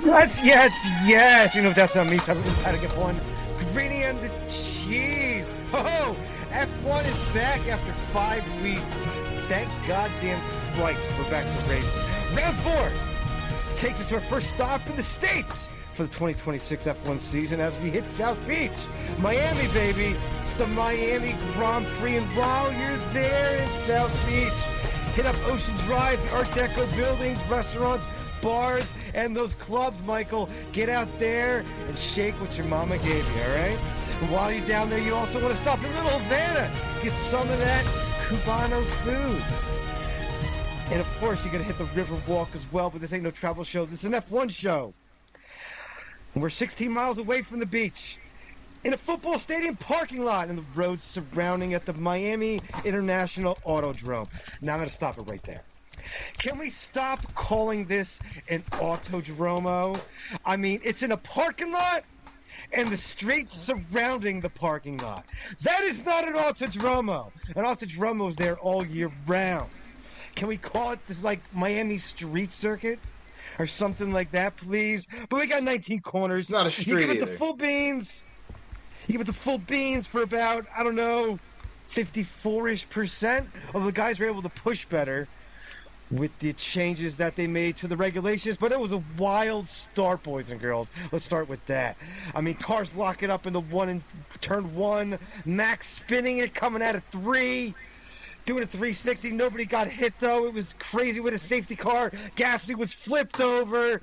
Yes. You know, that's not me talking about Paddock F1. Greeny and the cheese. Oh, F1 is back after 5 weeks. Thank goddamn Christ we're back to racing. Round 4 takes us to our first stop in the States for the 2026 F1 season as we hit South Beach. Miami, baby. It's the Miami Grand Prix. And while you're there in South Beach, hit up Ocean Drive, the Art Deco buildings, restaurants, bars, and those clubs, Michael. Get out there and shake what your mama gave you, all right? And while you're down there, you also want to stop in Little Havana. Get some of that Cubano food. And, of course, you're going to hit the River Walk as well, but this ain't no travel show. This is an F1 show. And we're 16 miles away from the beach, in a football stadium parking lot, and the roads surrounding at the Miami International Autodrome. Now I'm going to stop it right there. Can we stop calling this an autodromo? I mean, it's in a parking lot and the streets surrounding the parking lot. That is not an autodromo. An autodromo is there all year round. Can we call it this, like, Miami street circuit or something like that, please? But we got 19 corners. It's not a street either. You give it either. the full beans. You give it the full beans for about, I don't know, 54-ish%. Although the guys were able to push better with the changes that they made to the regulations, but it was a wild start, boys and girls. Let's start with that. I mean, cars lock it up into turn one. Max spinning it, coming out of 3, doing a 360. Nobody got hit, though. It was crazy with a safety car. Gasly was flipped over.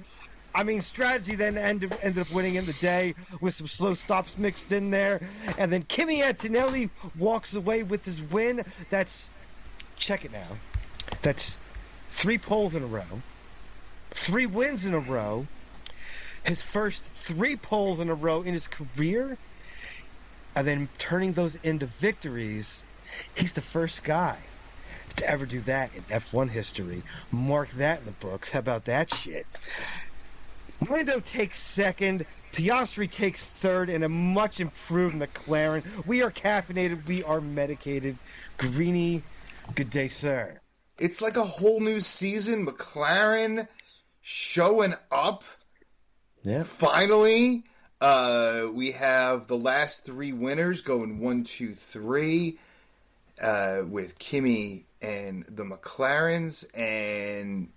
I mean, strategy then ended up winning in the day with some slow stops mixed in there. And then Kimi Antonelli walks away with his win. Check it now. That's 3 poles in a row, 3 wins in a row, his first 3 poles in a row in his career, and then turning those into victories. He's the first guy to ever do that in F1 history. Mark that in the books. How about that shit? Lando takes second, Piastri takes third, and a much improved McLaren. We are caffeinated, we are medicated. Greeny, good day, sir. It's like a whole new season. McLaren showing up. Yeah. Finally, we have the last 3 winners going 1, 2, 3 with Kimi and the McLarens and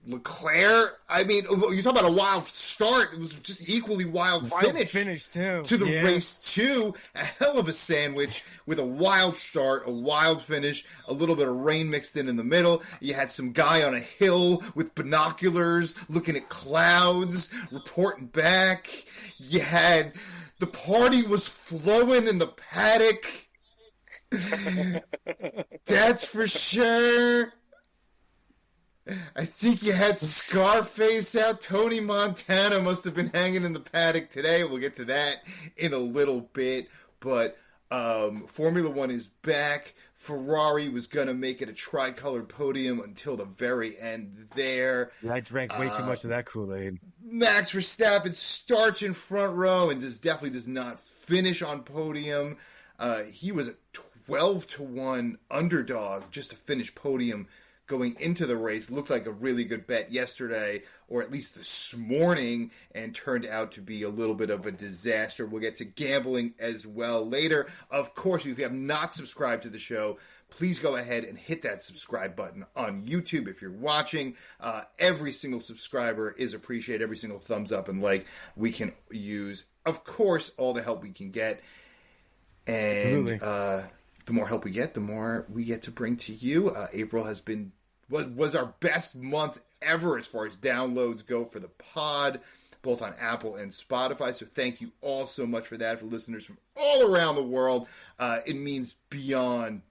Leclerc. I mean, you talk about a wild start. It was just equally wild finish too. To the race too. A hell of a sandwich with a wild start, a wild finish, a little bit of rain mixed in the middle. You had some guy on a hill with binoculars looking at clouds, reporting back. You had the party was flowing in the paddock. That's for sure. I think you had Scarface out. Tony Montana must have been hanging in the paddock today. We'll get to that in a little bit. But Formula One is back. Ferrari was going to make it a tricolored podium until the very end there. I drank way too much of that Kool-Aid. Max Verstappen starts in front row and definitely does not finish on podium. He was a 12-1 underdog just to finish podium going into the race. Looked like a really good bet yesterday, or at least this morning, and turned out to be a little bit of a disaster. We'll get to gambling as well later. Of course, if you have not subscribed to the show, please go ahead and hit that subscribe button on YouTube if you're watching. Every single subscriber is appreciated. Every single thumbs up and like we can use. Of course, all the help we can get. And the more help we get, the more we get to bring to you. April has been what was our best month ever as far as downloads go for the pod, both on Apple and Spotify. So thank you all so much for that, for listeners from all around the world. It means beyond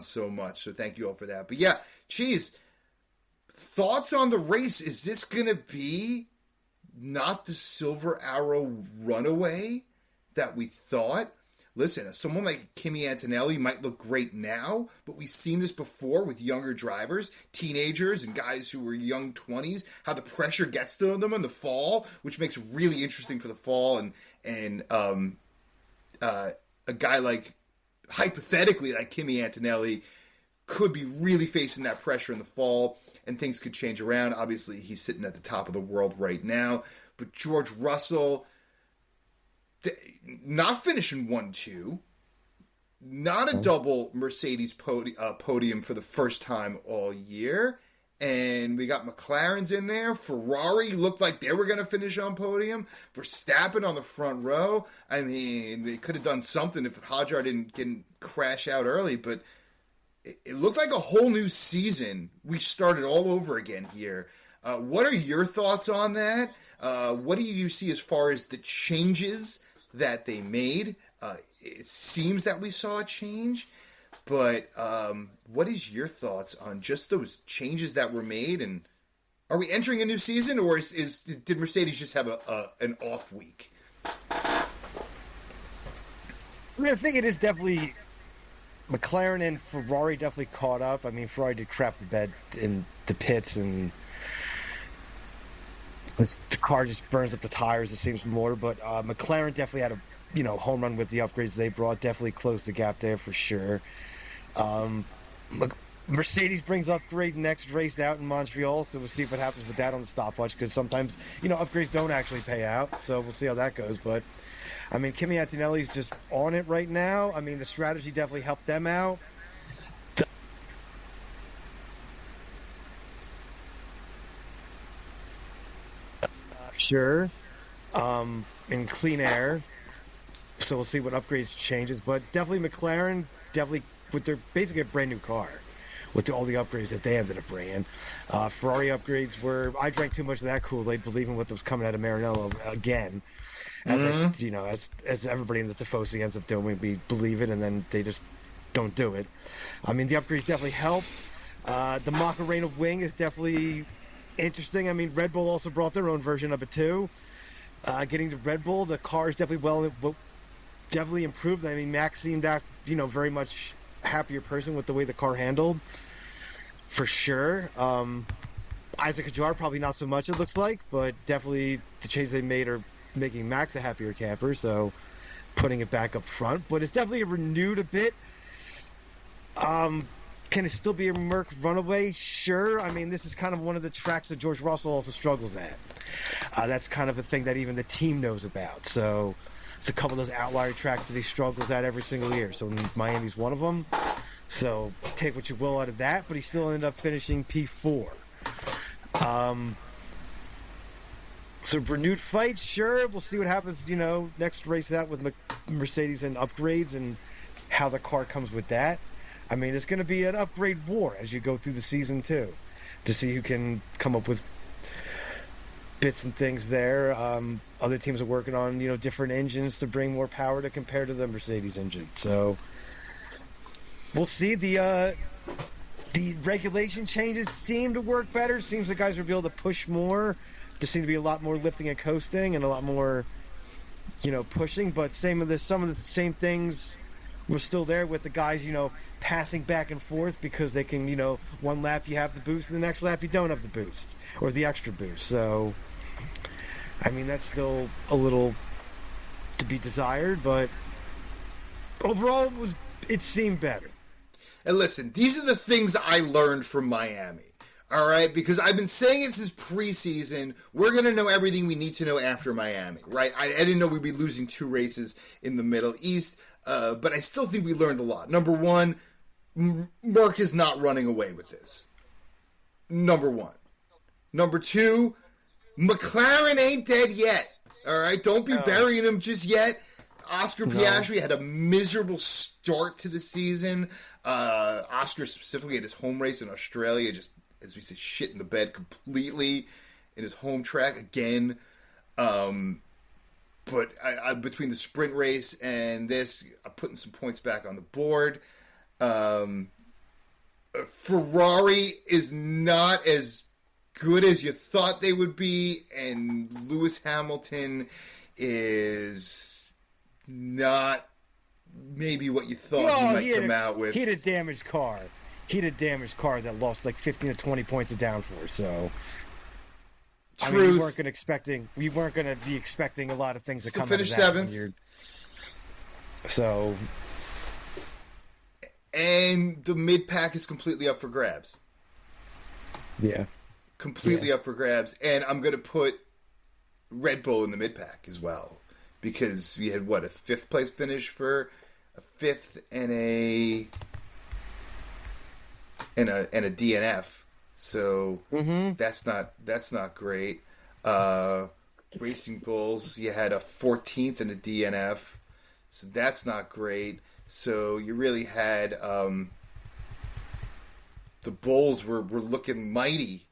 so much. So thank you all for that. But yeah, geez, thoughts on the race? Is this going to be not the Silver Arrow runaway that we thought? Listen, someone like Kimi Antonelli might look great now, but we've seen this before with younger drivers, teenagers, and guys who were young 20s, how the pressure gets to them in the fall, which makes it really interesting for the fall. And a guy like, hypothetically, like Kimi Antonelli could be really facing that pressure in the fall. and things could change around. Obviously, he's sitting at the top of the world right now. But George Russell, not finishing 1-2, not a double Mercedes podium for the first time all year. And we got McLaren's in there. Ferrari looked like they were going to finish on podium. Verstappen on the front row. I mean, they could have done something if Hadjar didn't crash out early. But it looked like a whole new season. We started all over again here. What are your thoughts on that? What do you see as far as the changes that they made? It seems that we saw a change. But what is your thoughts on just those changes that were made? And are we entering a new season, or did Mercedes just have an off week? I mean, I think it is definitely McLaren and Ferrari definitely caught up. I mean, Ferrari did crap the bed in the pits, and the car just burns up the tires, it seems more. But McLaren definitely had a home run with the upgrades they brought. Definitely closed the gap there for sure. Mercedes brings upgrade next race out in Montreal, so we'll see what happens with that on the stopwatch, because sometimes upgrades don't actually pay out, so we'll see how that goes. But I mean, Kimi Antonelli's just on it right now. I mean, the strategy definitely helped them out. Sure, in clean air, so we'll see what upgrades changes, but definitely McLaren with their basically a brand new car, with all the upgrades that they ended up bringing. Ferrari upgrades I drank too much of that Kool-Aid, believing what was coming out of Maranello again. As everybody in the Tifosi ends up doing, we believe it, and then they just don't do it. I mean, the upgrades definitely help. The Macarena wing is definitely interesting. I mean, Red Bull also brought their own version of it too. Getting to Red Bull, the car is definitely definitely improved. I mean, Max seemed very much happier person with the way the car handled, for sure. Isaac Hadjar probably not so much, it looks like, but definitely the changes they made are making Max a happier camper, so putting it back up front. But it's definitely renewed a bit. Can it still be a Merc runaway? Sure. I mean, this is kind of one of the tracks that George Russell also struggles at. That's kind of a thing that even the team knows about. So it's a couple of those outlier tracks that he struggles at every single year. So Miami's one of them. So take what you will out of that, but he still ended up finishing P4. So renewed fight, sure. We'll see what happens, next race out with Mercedes and upgrades and how the car comes with that. I mean, it's going to be an upgrade war as you go through the season, too, to see who can come up with bits and things there. Other teams are working on, different engines to bring more power to compare to the Mercedes engine. So we'll see. The regulation changes seem to work better. Seems the guys will be able to push more. There seems to be a lot more lifting and coasting and a lot more, pushing. But some of the same things were still there with the guys, passing back and forth because they can, one lap you have the boost and the next lap you don't have the boost or the extra boost. So, I mean, that's still a little to be desired, but overall it seemed better. And listen, these are the things I learned from Miami. All right, because I've been saying it since preseason. We're going to know everything we need to know after Miami, right? I didn't know we'd be losing 2 races in the Middle East, but I still think we learned a lot. Number one, Merck is not running away with this. Number one. Number two, McLaren ain't dead yet. All right, don't be burying him just yet. Oscar Piastri had a miserable start to the season. Oscar specifically at his home race in Australia, just, as we say, shit in the bed completely in his home track again. But between the sprint race and this, I'm putting some points back on the board. Ferrari is not as good as you thought they would be, and Lewis Hamilton is not maybe what you thought he might come out with. He had a damaged car. That lost like 15 to 20 points of downforce. So, Truth. I mean, we weren't going to be expecting a lot of things to come out of that. Still finished 7th. So, and the mid pack is completely up for grabs. Yeah. Completely up for grabs. And I'm going to put Red Bull in the mid-pack as well. Because we had, a fifth-place finish for a fifth and a DNF. So that's not great. Racing Bulls, you had a 14th and a DNF. So that's not great. So you really had the Bulls were looking mighty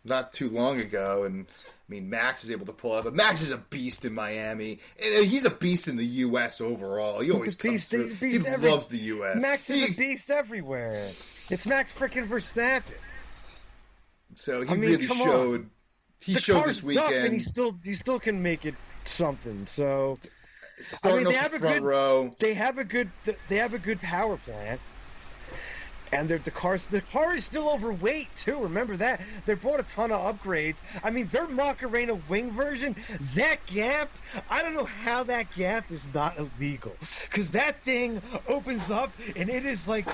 not too long ago, and I mean Max is able to pull out. But Max is a beast in Miami, and he's a beast in the U.S. overall. He always comes through. He loves the U.S. Max is a beast everywhere. It's Max freaking Verstappen. So he really showed. He showed this weekend, and he still can make it something. So starting off the front row, they have a good power plant. And the car is still overweight, too. Remember that. They bought a ton of upgrades. I mean, their Macarena wing version, that gap, I don't know how that gap is not illegal. Because that thing opens up, and it is like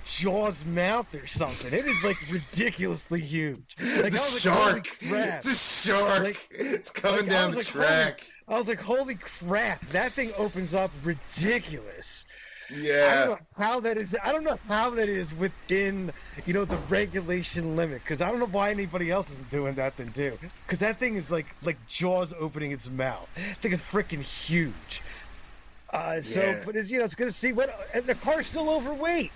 Jaws' mouth or something. It is, like, ridiculously huge. Like, the shark. The shark. Like, it's coming down the track. I was like, holy crap. That thing opens up ridiculous. Yeah. I don't know how that is. I don't know how that is within, the regulation limit. Because I don't know why anybody else isn't doing that than do. Because that thing is like Jaws opening its mouth. I think it's freaking huge. So, but it's it's good to see and the car's still overweight.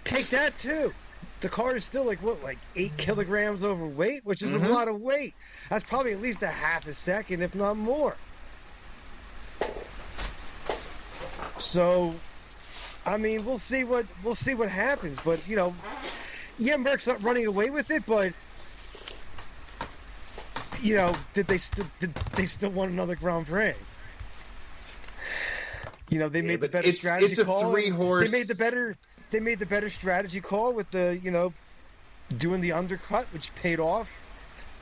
Take that too. The car is still like 8 kilograms overweight, which is a lot of weight. That's probably at least a half a second, if not more. So, I mean, we'll see what happens. But Merck's not running away with it. But did they still want another Grand Prix? They made the better strategy call. It's a 3-horse. They made the better strategy call with the doing the undercut, which paid off.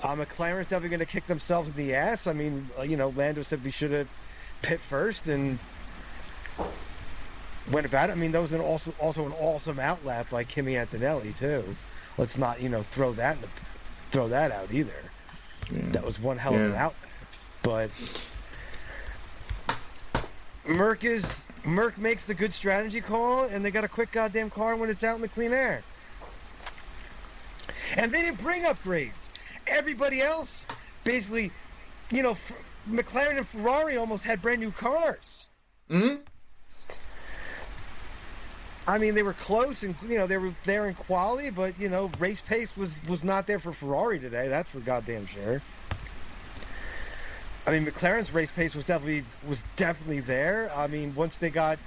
McLaren's definitely going to kick themselves in the ass. I mean, Lando said we should have pit first and went about it. I mean, that was also an awesome outlap by Kimi Antonelli too. Let's not throw that out either. Yeah. That was one hell of an outlap. But Merck makes the good strategy call, and they got a quick goddamn car when it's out in the clean air. And they didn't bring upgrades. Everybody else, basically, McLaren and Ferrari almost had brand new cars. Mm-hmm. I mean, they were close, and they were there in quality, but race pace was not there for Ferrari today. That's for goddamn sure. I mean, McLaren's race pace was definitely there. I mean, once they got,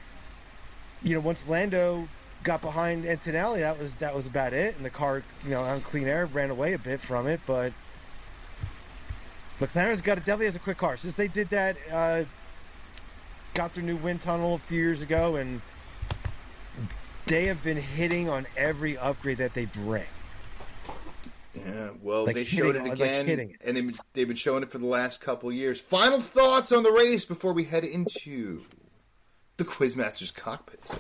once Lando got behind Antonelli, that was about it, and the car, on clean air ran away a bit from it. But McLaren's definitely has a quick car. Since they did that, got their new wind tunnel a few years ago, and they have been hitting on every upgrade that they bring. Yeah, well, they showed it again, and they've been showing it for the last couple of years. Final thoughts on the race before we head into the Quizmaster's cockpit, sir.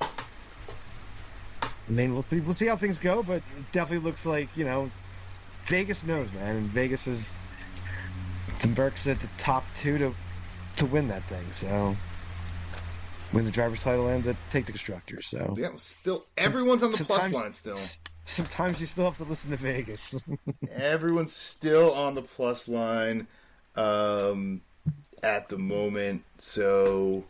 I mean, we'll see how things go, but it definitely looks like, Vegas knows, man, and Vegas is the Mercs at the top 2 to win that thing, so win the driver's title and take the constructor. So yeah, still everyone's on the plus line still. Sometimes you still have to listen to Vegas. Everyone's still on the plus line at the moment. So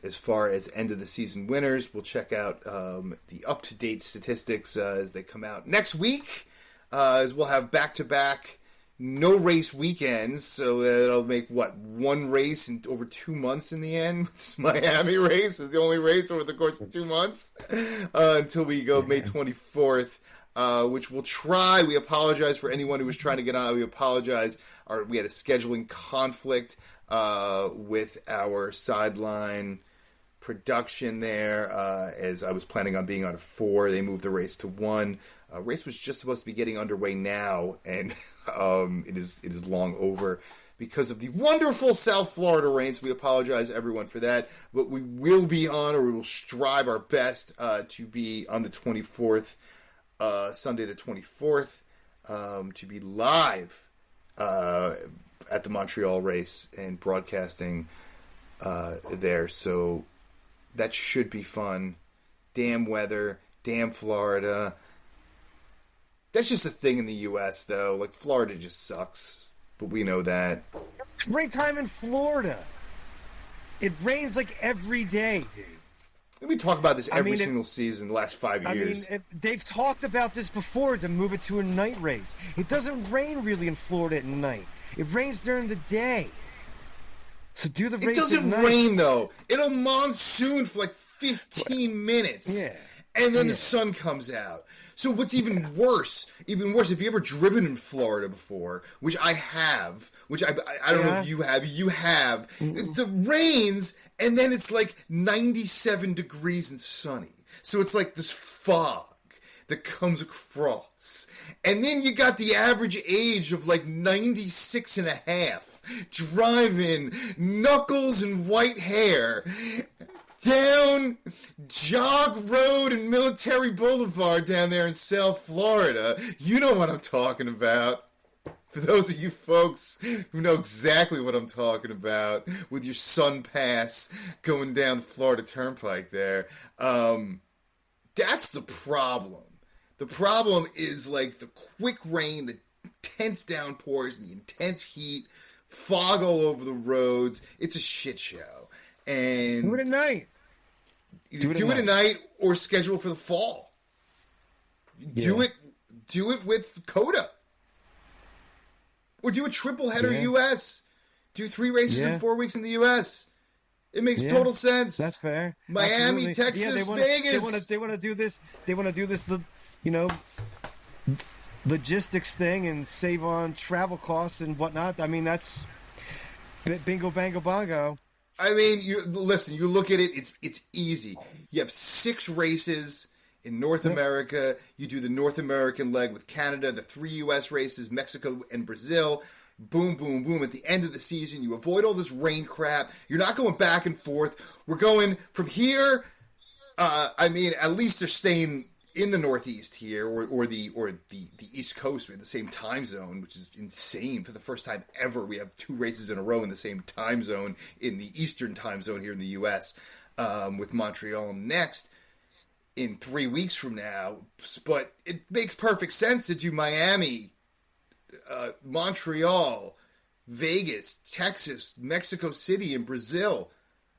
as far as end of the season winners, we'll check out the up-to-date statistics as they come out next week. As we'll have back-to-back no race weekends, so that'll make one race in over 2 months in the end. This Miami race is the only race over the course of 2 months until we go May 24th, which we'll try. We apologize for anyone who was trying to get on. We apologize. We had a scheduling conflict with our sideline production there, as I was planning on being on 4. They moved the race to 1. Race was just supposed to be getting underway now, and it is long over. because of the wonderful South Florida rains. We apologize, everyone, for that. But we will be on, or we will strive our best to be on the 24th, Sunday the 24th, to be live at the Montreal race and broadcasting there. So that should be fun. Damn weather, damn Florida. That's just a thing in the U.S., though. Like, Florida just sucks. But we know that. Springtime in Florida. It rains like every day, dude. We talk about this every single season the last 5 years. They've talked about this before to move it to a night race. It doesn't rain really in Florida at night. It rains during the day. So do the race at night. It doesn't rain, though. It'll monsoon for like 15 minutes. Yeah. And then the sun comes out. So what's even worse, if you ever driven in Florida before, which I have, which I don't know if you have, it rains, and then it's like 97 degrees and sunny. So it's like this fog that comes across. And then you got the average age of like 96 and a half, driving knuckles and white hair down Jog Road and Military Boulevard down there in South Florida. You know what I'm talking about. For those of you folks who know exactly what I'm talking about, with your sun pass going down the Florida Turnpike there, that's the problem. The problem is like the quick rain, the intense downpours, the intense heat, fog all over the roads. It's a shit show. And do it at night. Do it at night or schedule for the fall. Yeah. Do it with Coda. Or do a triple header U.S. Do 3 races in 4 weeks in the U.S. It makes total sense. That's fair. Miami, Absolutely. Texas, Vegas. They want to do this. They want to do this. Logistics thing and save on travel costs and whatnot. I mean, that's bingo, bango, bongo. I mean, you look at it, it's easy. You have 6 races in North America. You do the North American leg with Canada, the 3 U.S. races, Mexico and Brazil. Boom, boom, boom. At the end of the season, you avoid all this rain crap. You're not going back and forth. We're going from here. At least they're staying in the Northeast here, or the East Coast. We have the same time zone, which is insane. For the first time ever, we have 2 races in a row in the same time zone in the Eastern time zone here in the U.S. With Montreal next in 3 weeks from now. But it makes perfect sense to do Miami, Montreal, Vegas, Texas, Mexico City, and Brazil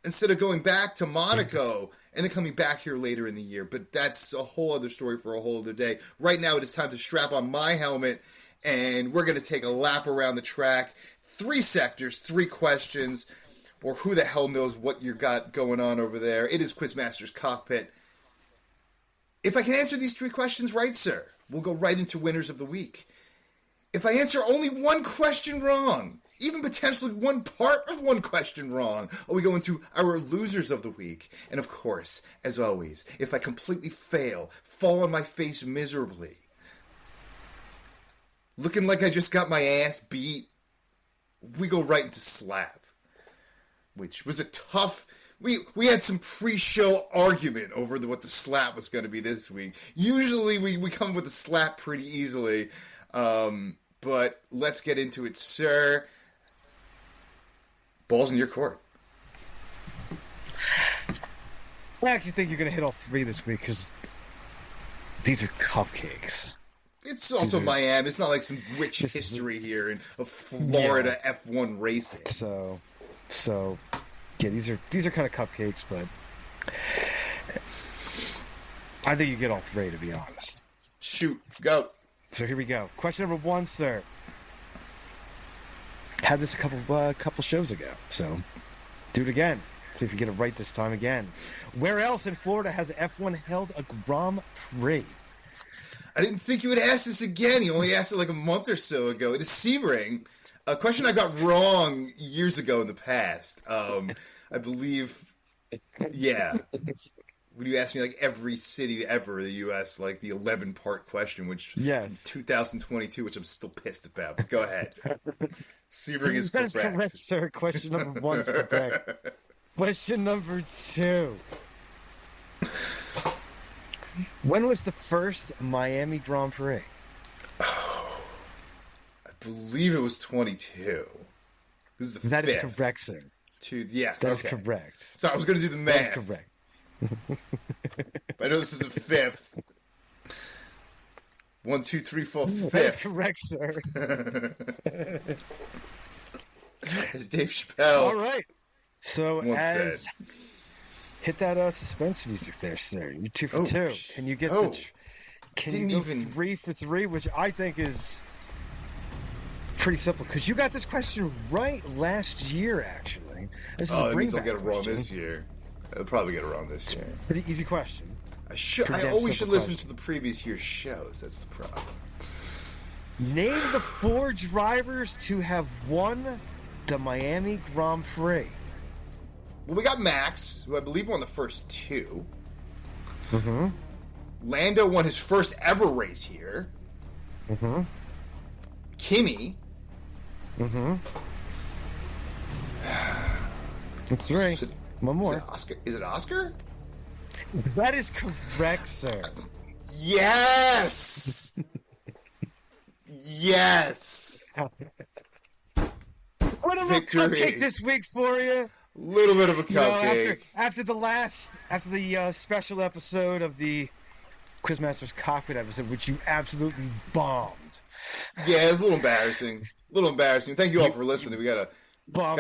instead of going back to Monaco and then coming back here later in the year. But that's a whole other story for a whole other day. Right now, it is time to strap on my helmet, and we're going to take a lap around the track. 3 sectors, 3 questions, or who the hell knows what you got going on over there. It is Quizmaster's Cockpit. If I can answer these 3 questions right, sir, we'll go right into winners of the week. If I answer only 1 question wrong, even potentially one part of 1 question wrong, we go into our losers of the week. And of course, as always, if I completely fail, fall on my face miserably, looking like I just got my ass beat, we go right into slap, which was a tough... We had some pre-show argument over what the slap was going to be this week. Usually we come with a slap pretty easily, but let's get into it, sir. Ball's in your court. I actually think you're going to hit all 3 this week because these are cupcakes. It's also Miami. It's not like some rich history here of Florida F1 racing. So, yeah, these are kind of cupcakes, but I think you get all 3, to be honest. Shoot, go. So here we go. Question number 1, sir. Had this a couple shows ago, so do it again. See if you get it right this time again. Where else in Florida has F1 held a Grand Prix? I didn't think you would ask this again. You only asked it like a month or so ago. It is Sebring. A question I got wrong years ago in the past. I believe, yeah. when you ask me like every city ever in the U.S., like the 11-part question, which Yes. from 2022, which I'm still pissed about. But go ahead. Sebring is That is correct. correct, sir. Question number 1 is correct. Question number 2. When was the first Miami Grand Prix? I believe it was 22. This is the That is fifth. correct, sir. Yes, That is okay. correct. So I was going to do the math. That is correct. I know this is the fifth. 1, 2, 3, 4, That is fifth. correct, sir. As Dave Chappelle All right. So once said. Hit that suspense music there, sir. You're 2 for 2. Can you get can Didn't you go even 3 for 3, which I think is pretty simple because you got this question right last year. Actually, this is a that means I'll bringback get it wrong question. this year. I'll probably get it wrong this year. Pretty easy question. I Pretty damn always should simple listen question. to the previous year's shows. That's the problem. Name the 4 drivers to have won the Miami Grand Prix. Well, we got Max, who I believe won the first 2. Mm-hmm. Lando won his first ever race here. Mm-hmm. Kimi. Mm-hmm. That's 3. Is it- One Is more. it Oscar? Is it Oscar? That is correct, sir. Yes! Yes! What a little Victory. cupcake this week for you. Little bit of a You know, cupcake. after the special episode of the Quizmaster's Cockpit episode, which you absolutely bombed. Yeah, it's a little embarrassing. Thank you all for listening. We got a Bomb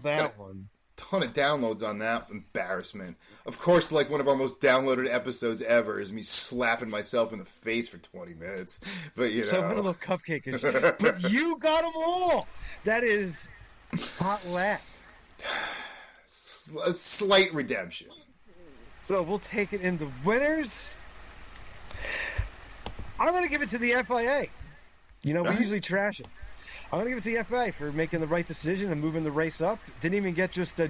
that one. ton of downloads on that. Embarrassment. Of course, like one of our most downloaded episodes ever is me slapping myself in the face for 20 minutes. But, you know. So what a little cupcake is. But you got them all. That is hot lat. A slight redemption. So we'll take it in the winners. I'm going to give it to the FIA. You know, we usually trash it. I'm going to give it to the FIA for making the right decision and moving the race up. Didn't even get just a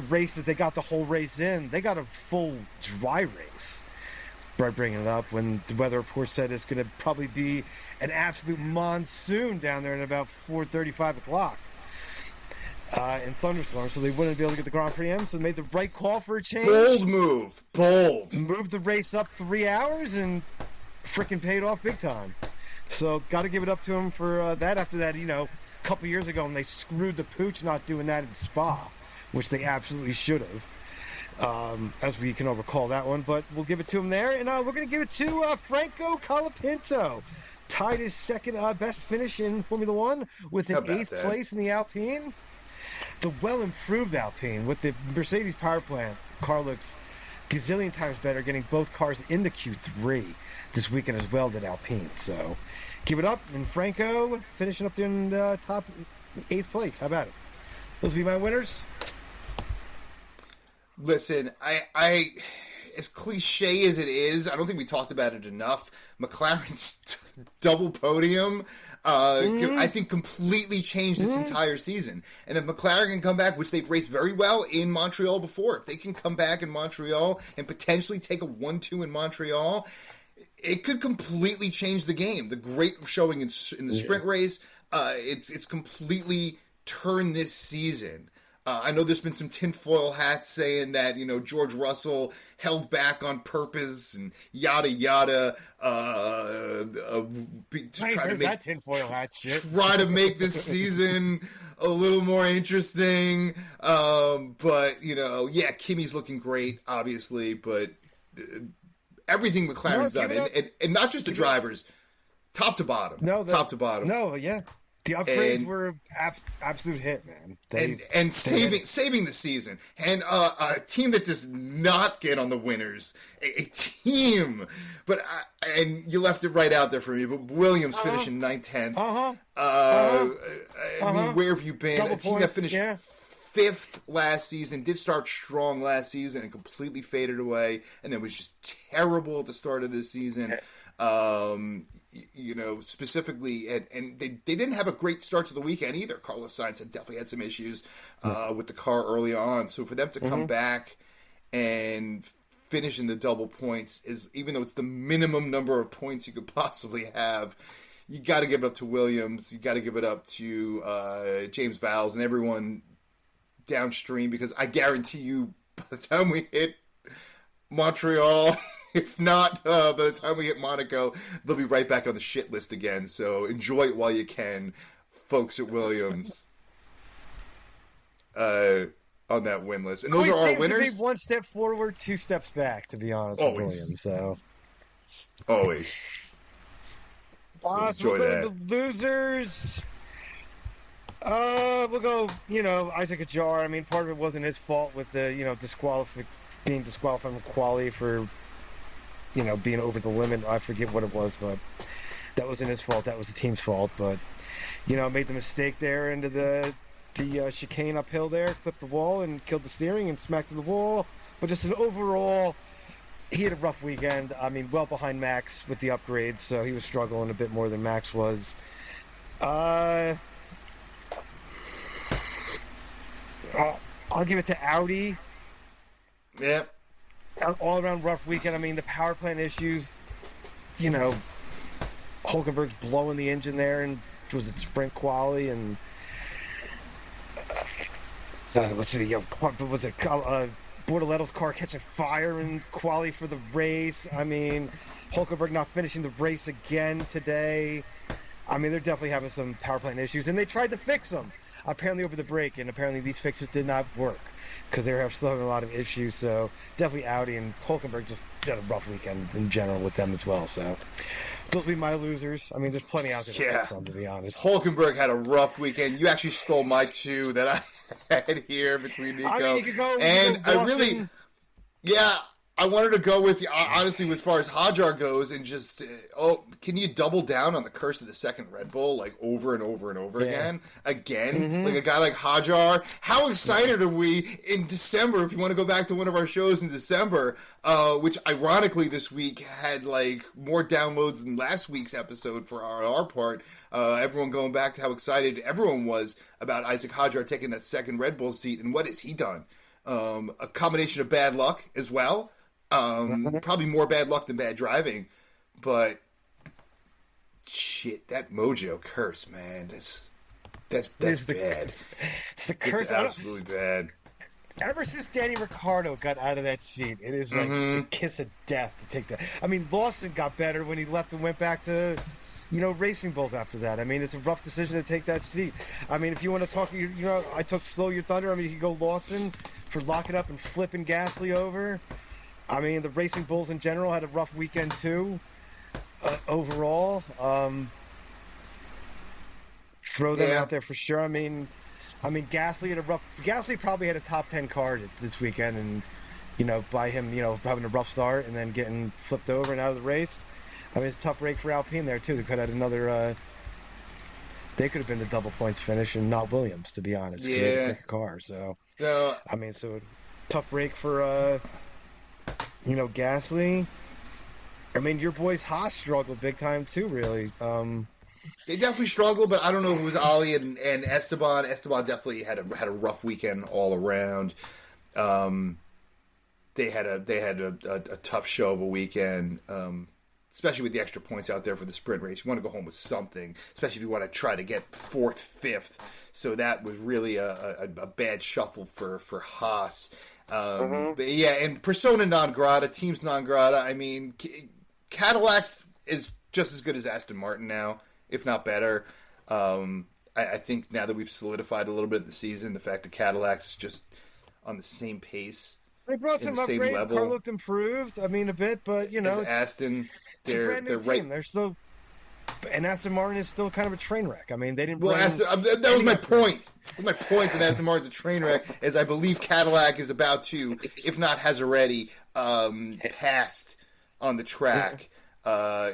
race that they got the whole race in. They got a full dry race by bringing it up when the weather report said it's going to probably be an absolute monsoon down there at about 4:30, 5 o'clock. In thunderstorms, so they wouldn't be able to get the Grand Prix in, so they made the right call for a change. Bold move. Bold. Moved the race up 3 hours and freaking paid off big time. So got to give it up to him for that. After that, you know, a couple years ago when they screwed the pooch not doing that in Spa, which they absolutely should have, as we can all recall that one. But we'll give it to him there, and we're going to give it to Franco Colapinto. Tied his second best finish in Formula One with an 8th place in the Alpine. The well-improved Alpine with the Mercedes power plant. Car looks gazillion times better, getting both cars in the Q3 this weekend as well than Alpine. So give it up, and Franco finishing up there in the top 8th place. How about it? Those will be my winners. Listen, I as cliche as it is, I don't think we talked about it enough. McLaren's double podium, I think completely changed this entire season. And if McLaren can come back, which they've raced very well in Montreal before, if they can come back in Montreal and potentially take a 1-2 in Montreal, it could completely change the game. The great showing in the sprint race, it's completely turned this season. I know there's been some tinfoil hats saying that, you know, George Russell held back on purpose and yada yada, to try to make tinfoil hat shit. Try to make this season a little more interesting. But you know, yeah, Kimi's looking great, obviously, but everything McLaren's done, and not just the drivers, top to bottom, top to bottom. No, yeah. The upgrades were absolute hit, man. Saving the season, and a team that does not get on the winners, a team. But and you left it right out there for me. But Williams finishing 9th, 10th. I mean, where have you been? Double a team points, that finished 5th last season, did start strong last season, and completely faded away, and then was just terrible at the start of this season. You know, specifically, and they didn't have a great start to the weekend either. Carlos Sainz definitely had some issues with the car early on. So for them to come back and finishing the double points is, even though it's the minimum number of points you could possibly have, you got to give it up to Williams. You got to give it up to James Vowles and everyone downstream, because I guarantee you, by the time we hit Montreal, if not by the time we hit Monaco, they'll be right back on the shit list again. So enjoy it while you can, folks at Williams, on that win list. And those are our winners. To be one step forward, two steps back, to be honest, with Williams. So always. So enjoy that. The losers. We'll go, Isaac Ajar. I mean, part of it wasn't his fault with the, being disqualified from quali for, being over the limit. I forget what it was, but that wasn't his fault. That was the team's fault. But, made the mistake there into the chicane uphill there, clipped the wall and killed the steering and smacked the wall. But just an overall, he had a rough weekend. I mean, well behind Max with the upgrades, so he was struggling a bit more than Max was. I'll give it to Audi. Yep. All around rough weekend. I mean, the power plant issues, Hulkenberg's blowing the engine there, and was it sprint quali, and Bortoletto's car catching fire in quali for the race. I mean, Hulkenberg not finishing the race again today. I mean, they're definitely having some power plant issues, and they tried to fix them apparently over the break, and apparently these fixes did not work because they were still having a lot of issues. So definitely Audi, and Hulkenberg just had a rough weekend in general with them as well. So those will be my losers. I mean, there's plenty out there to pick from, to be honest. Hulkenberg had a rough weekend. You actually stole my two that I had here between Nico. I mean, you could go, I wanted to go with, honestly, as far as Hajar goes, and just, can you double down on the curse of the second Red Bull, like, over and over and over again? Again? Mm-hmm. Like, a guy like Hajar? How excited are we in December, if you want to go back to one of our shows in December, which, ironically, this week had, like, more downloads than last week's episode for our part. Everyone going back to how excited everyone was about Isaac Hajar taking that second Red Bull seat, and what has he done? A combination of bad luck as well. Probably more bad luck than bad driving, but shit, that Mojo curse, man, that's bad. It's the curse. It's absolutely bad. Ever since Danny Ricciardo got out of that seat, it is like the kiss of death to take that. I mean, Lawson got better when he left and went back to, Racing Bulls after that. I mean, it's a rough decision to take that seat. I mean, if you want to talk, I took Slow Your Thunder. I mean, you could go Lawson for locking up and flipping Gasly over. I mean, the Racing Bulls in general had a rough weekend too. Overall, throw them out there for sure. I mean, Gasly had Gasly probably had a top 10 car this weekend, and by him, having a rough start and then getting flipped over and out of the race. I mean, it's a tough break for Alpine there too. They could have had another. They could have been the double points finish and not Williams, to be honest. Yeah, pick a car. So no, I mean, so tough break for. Gasly. I mean, your boys Haas struggled big time too, really. They definitely struggled, but I don't know if it was Ali and Esteban. Esteban definitely had a rough weekend all around. They had a tough show of a weekend, especially with the extra points out there for the sprint race. You want to go home with something, especially if you want to try to get 4th, 5th. So that was really a bad shuffle for Haas. But yeah, and persona non grata, teams non grata. I mean, Cadillac's is just as good as Aston Martin now, if not better. I think now that we've solidified a little bit of the season, the fact that Cadillac's just on the same pace, they brought some upgrades. The car looked improved. I mean, a bit, but as Aston, they're a brand new team. They're still. And Aston Martin is still kind of a train wreck. I mean, they didn't. Well, that was my point. My point that Aston Martin's a train wreck is I believe Cadillac is about to, if not has already, passed on the track. I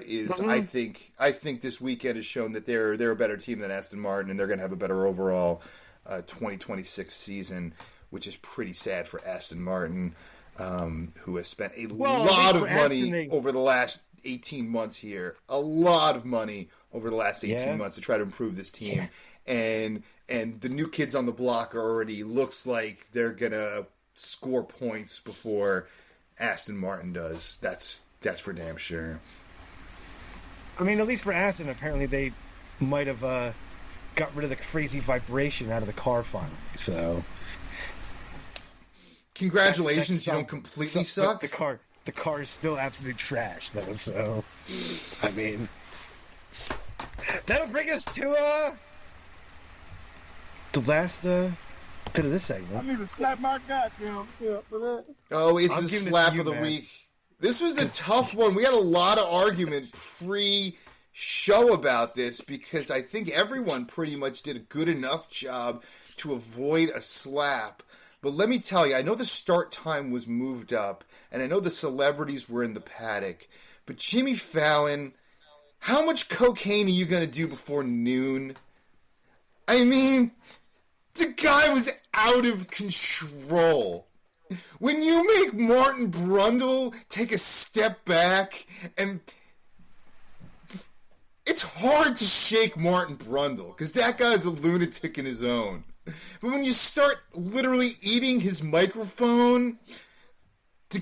think this weekend has shown that they're a better team than Aston Martin, and they're going to have a better overall 2026 season, which is pretty sad for Aston Martin, who has spent a lot of money over the last 18 months here. A lot of money over the last 18 months to try to improve this team. And the new kids on the block are already looks like they're going to score points before Aston Martin does. That's for damn sure. I mean, at least for Aston, apparently they might have got rid of the crazy vibration out of the car finally. So, congratulations, you don't completely suck. The car is still absolute trash, though. So, I mean, that'll bring us to the last bit of this segment. I need to slap my goddamn tip for that. Oh, it's I'm the giving it slap to you, of the man. week. This was a tough one. We had a lot of argument pre-show about this because I think everyone pretty much did a good enough job to avoid a slap. But let me tell you, I know the start time was moved up, and I know the celebrities were in the paddock. But Jimmy Fallon, how much cocaine are you going to do before noon? I mean, the guy was out of control. When you make Martin Brundle take a step back, and it's hard to shake Martin Brundle, because that guy's a lunatic in his own. But when you start literally eating his microphone,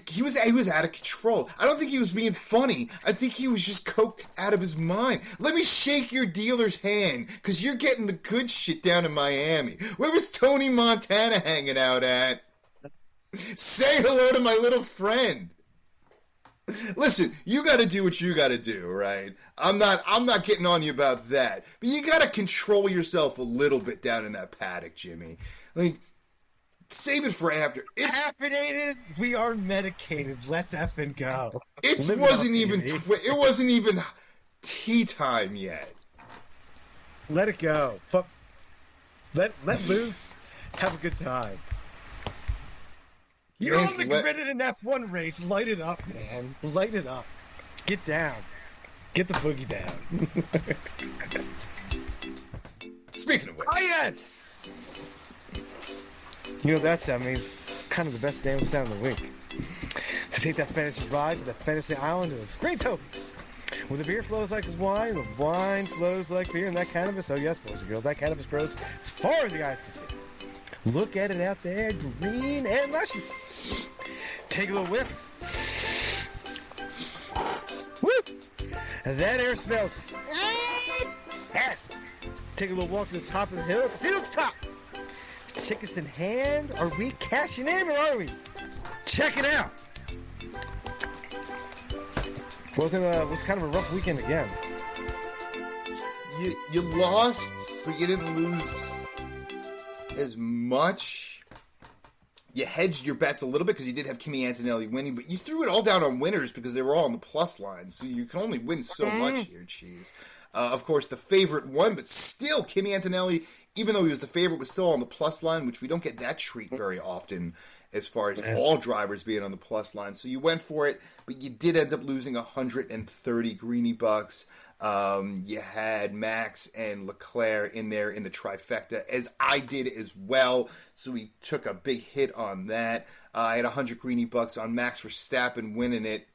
he was out of control. I don't think he was being funny. I think he was just coked out of his mind. Let me shake your dealer's hand, because you're getting the good shit down in Miami. Where was Tony Montana hanging out at? Say hello to my little friend. Listen, you got to do what you got to do, right? I'm not getting on you about that, but you got to control yourself a little bit down in that paddock, Jimmy. Like, save it for after. It's Caffeinated, we are medicated. Let's effing go. it Live wasn't up, even baby. it wasn't even tea time yet. Let it go. Let loose. Have a good time. You're Yes, on the grid in an F1 race. Light it up, man. Light it up. Get down. Get the boogie down. Speaking of which, Oh, yes! You know what that sound means? Kind of the best damn sound of the week. So take that fantasy ride to the fantasy island of Great Toby. Where the beer flows like wine, the wine flows like beer, and that cannabis, oh yes, boys and girls, that cannabis grows as far as the eyes can see. Look at it out there, green and luscious. Take a little whiff. Woo! And that air smells. Yes. Take a little walk to the top of the hill. See the top. Tickets in hand. Are we cashing in or are we? Check it out. Was kind of a rough weekend again. you lost, but you didn't lose as much. You hedged your bets a little bit because you did have Kimi Antonelli winning, but you threw it all down on winners because they were all on the plus line, so you can only win so much here, Cheese. Of course, the favorite won, but still, Kimi Antonelli, even though he was the favorite, was still on the plus line, which we don't get that treat very often as far as all drivers being on the plus line. So you went for it, but you did end up losing 130 Greeny bucks. You had Max and Leclerc in there in the trifecta, as I did as well. So we took a big hit on that. I had 100 Greeny bucks on Max Verstappen winning it.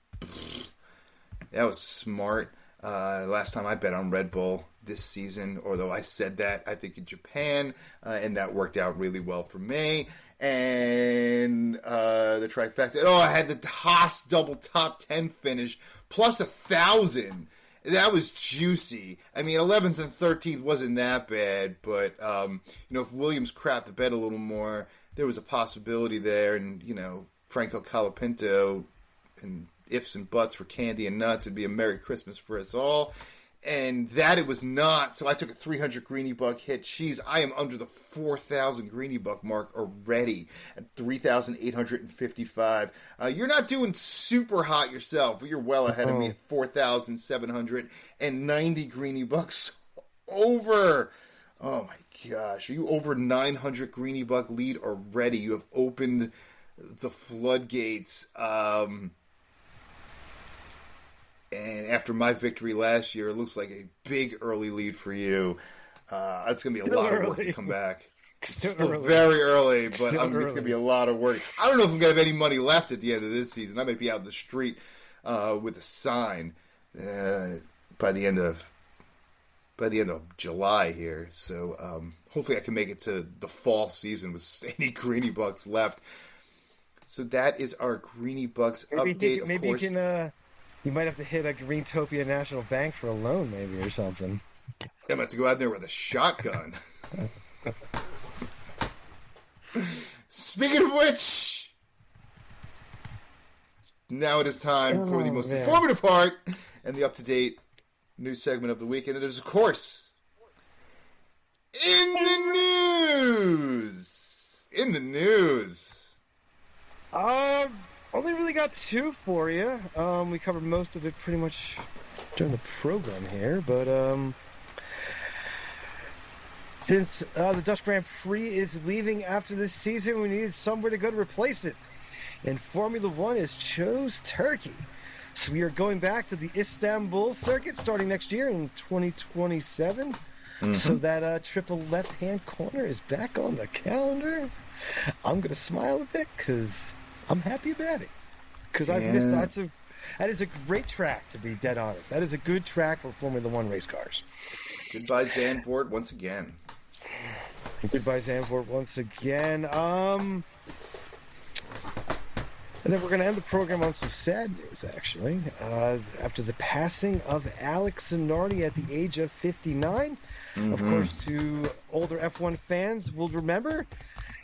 That was smart. Last time I bet on Red Bull this season, although I said that, I think in Japan, and that worked out really well for me. And the trifecta. Oh, I had the Haas double top 10 finish, plus 1,000. That was juicy. I mean, 11th and 13th wasn't that bad, but, if Williams crapped the bed a little more, there was a possibility there. And, Franco Colapinto and ifs and buts for candy and nuts. It'd be a Merry Christmas for us all. And that it was not. So I took a 300 Greeny buck hit. Jeez, I am under the 4,000 Greeny buck mark already at 3,855. You're not doing super hot yourself, but you're well ahead of me at 4,790 Greeny bucks over. Oh my gosh, are you over 900 Greeny buck lead already? You have opened the floodgates. And after my victory last year, it looks like a big early lead for you. It's going to be a lot of work to come back. It's still very early, but it's going to be a lot of work. I don't know if I'm going to have any money left at the end of this season. I might be out in the street with a sign by the end of July here. So hopefully I can make it to the fall season with any Greeny bucks left. So that is our Greeny Bucks update, of course. You might have to hit a Greentopia National Bank for a loan, maybe, or something. I'm about to go out there with a shotgun. Speaking of which, now it is time for the most informative part and the up-to-date news segment of the week. And it is, of course, In the news. Only really got two for you. We covered most of it pretty much during the program here, but since the Dutch Grand Prix is leaving after this season, we needed somewhere to go to replace it. And Formula One has chose Turkey. So we are going back to the Istanbul circuit starting next year in 2027. Mm-hmm. So that triple left-hand corner is back on the calendar. I'm going to smile a bit because I'm happy about it. Because I've missed that is a great track, to be dead honest. That is a good track for Formula One race cars. Goodbye, Zandvoort, once again. Goodbye, Zandvoort, once again. And then we're going to end the program on some sad news, actually. After the passing of Alex Zanardi at the age of 59. Mm-hmm. Of course, to older F1 fans will remember,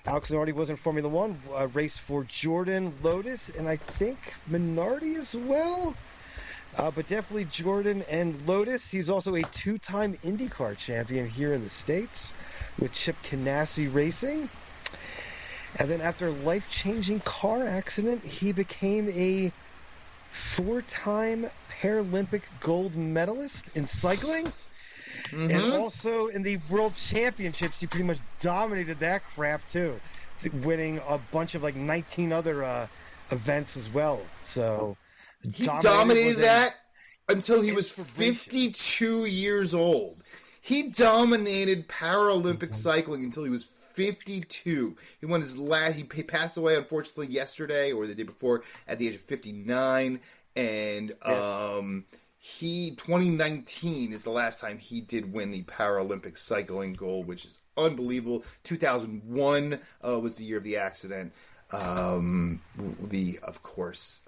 Alex Zanardi was in Formula One, raced for Jordan, Lotus, and I think Minardi as well. But definitely Jordan and Lotus. He's also a two-time IndyCar champion here in the States with Chip Ganassi Racing. And then after a life-changing car accident, he became a four-time Paralympic gold medalist in cycling. Mm-hmm. And also in the World Championships, he pretty much dominated that crap, too, winning a bunch of, 19 other events as well. So he dominated that until he was 52 years old. He dominated Paralympic cycling until he was 52. He won his last. He passed away, unfortunately, yesterday or the day before at the age of 59. And 2019 is the last time he did win the Paralympic cycling gold, which is unbelievable. 2001 was the year of the accident. Of course,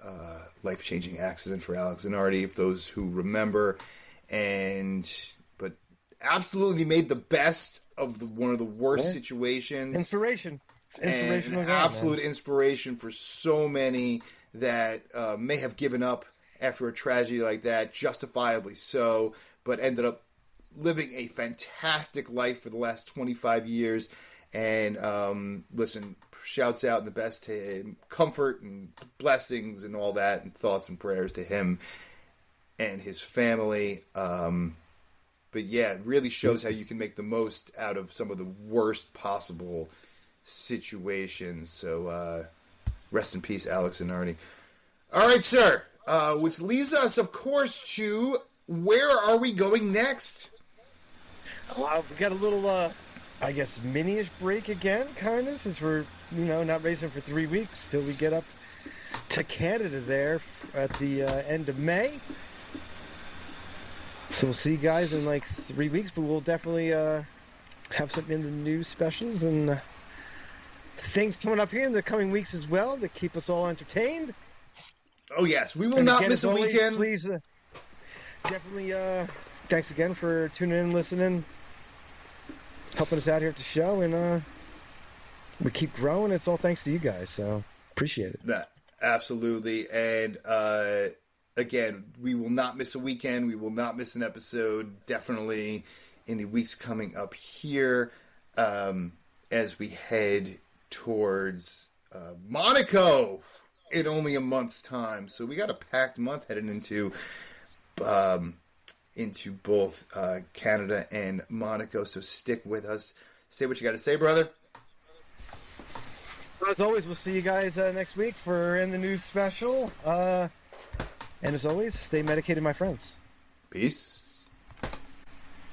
life-changing accident for Alex Zanardi, if those who remember, but absolutely made the best of one of the worst situations. Inspirational and an absolute inspiration for so many that may have given up after a tragedy like that, justifiably so, but ended up living a fantastic life for the last 25 years. And listen, shouts out and the best to him, comfort and blessings and all that, and thoughts and prayers to him and his family. But yeah, it really shows how you can make the most out of some of the worst possible situations. So rest in peace, Alex Zanardi. All right, sir. Which leads us, of course, to where are we going next? Well, we got a little, mini-ish break again, kind of, since we're, not racing for 3 weeks till we get up to Canada there at the end of May. So we'll see you guys in 3 weeks, but we'll definitely have some in the news specials and things coming up here in the coming weeks as well that keep us all entertained. Oh, yes. We will not miss a weekend. Please, definitely, thanks again for tuning in, listening, helping us out here at the show, and we keep growing. It's all thanks to you guys, so appreciate it. That, absolutely. And, again, we will not miss a weekend. We will not miss an episode, definitely in the weeks coming up here as we head towards Monaco in only a month's time. So we got a packed month heading into both Canada and Monaco. So stick with us. Say what you got to say, brother. As always, we'll see you guys next week for In the News special. And as always, stay medicated, my friends. Peace.